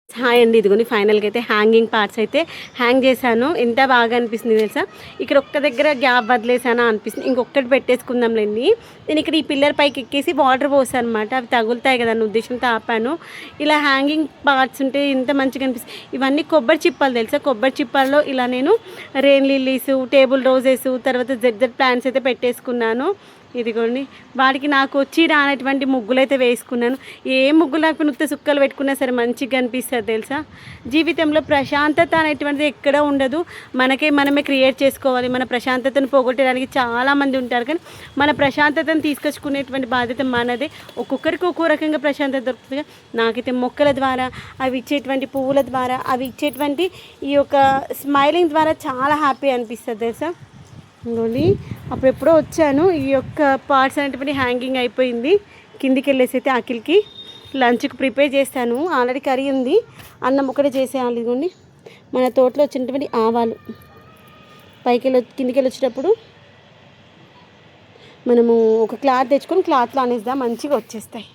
Hi అండి, ఇదిగోని ఫైనల్గా అయితే హ్యాంగింగ్ పార్ట్స్ అయితే హ్యాంగ్ చేశాను. ఎంత బాగా అనిపిస్తుంది తెలుసా. ఇక్కడ ఒక్క దగ్గర గ్యాప్ వదిలేసానా అనిపిస్తుంది. ఇంకొకటి పెట్టేసుకుందాంలేండి. నేను ఇక్కడ ఈ పిల్లర్ పైకి ఎక్కేసి వాటర్ పోసాను అనమాట. అవి తగులుతాయి కదా అన్న ఉద్దేశంతో ఆపాను. ఇలా హ్యాంగింగ్ పార్ట్స్ ఉంటే ఎంత మంచిగా అనిపిస్తుంది. ఇవన్నీ కొబ్బరి చిప్పాలు తెలుసా. కొబ్బరి చిప్పాల్లో ఇలా నేను రెయిన్ లిల్లీస్, టేబుల్ రోజెస్, తర్వాత జెడ్ ప్లాంట్స్ అయితే పెట్టేసుకున్నాను. ఇదిగోండి, వాడికి నాకు వచ్చి రానటువంటి ముగ్గులు అయితే వేసుకున్నాను. ఏ ముగ్గు లేకపోయినా ఉత్త సుక్కలు పెట్టుకున్నా సరే మంచిగా అనిపిస్తుంది తెలుసా. జీవితంలో ప్రశాంతత అనేటువంటిది ఎక్కడ ఉండదు. మనమే క్రియేట్ చేసుకోవాలి. మన ప్రశాంతతను పోగొట్టడానికి చాలామంది ఉంటారు, కానీ మన ప్రశాంతతను తీసుకొచ్చుకునేటువంటి బాధ్యత మనదే. ఒక్కొక్కరికి ఒక్కో రకంగా ప్రశాంతత దొరుకుతుంది. నాకైతే మొక్కల ద్వారా, అవి ఇచ్చేటువంటి పువ్వుల ద్వారా, అవి ఇచ్చేటువంటి ఈ యొక్క స్మైలింగ్ ద్వారా చాలా హ్యాపీ అనిపిస్తుంది తెలుసా. ఇంకోండి, అప్పుడెప్పుడో వచ్చాను. ఈ యొక్క పార్ట్స్ అనేటువంటి హ్యాంగింగ్ అయిపోయింది. కిందికి వెళ్ళేసి అయితే అఖిల్కి లంచ్కి ప్రిపేర్ చేస్తాను. ఆల్రెడీ కర్రీ ఉంది, అన్నం ఒకటే చేసేయాలి. ఇదిగోండి, మన తోటలో వచ్చినటువంటి ఆవాలు కిందికి వెళ్ళి వచ్చేటప్పుడు మనము ఒక క్లాత్ తెచ్చుకొని క్లాత్లో అనేద్దాం, మంచిగా వచ్చేస్తాయి.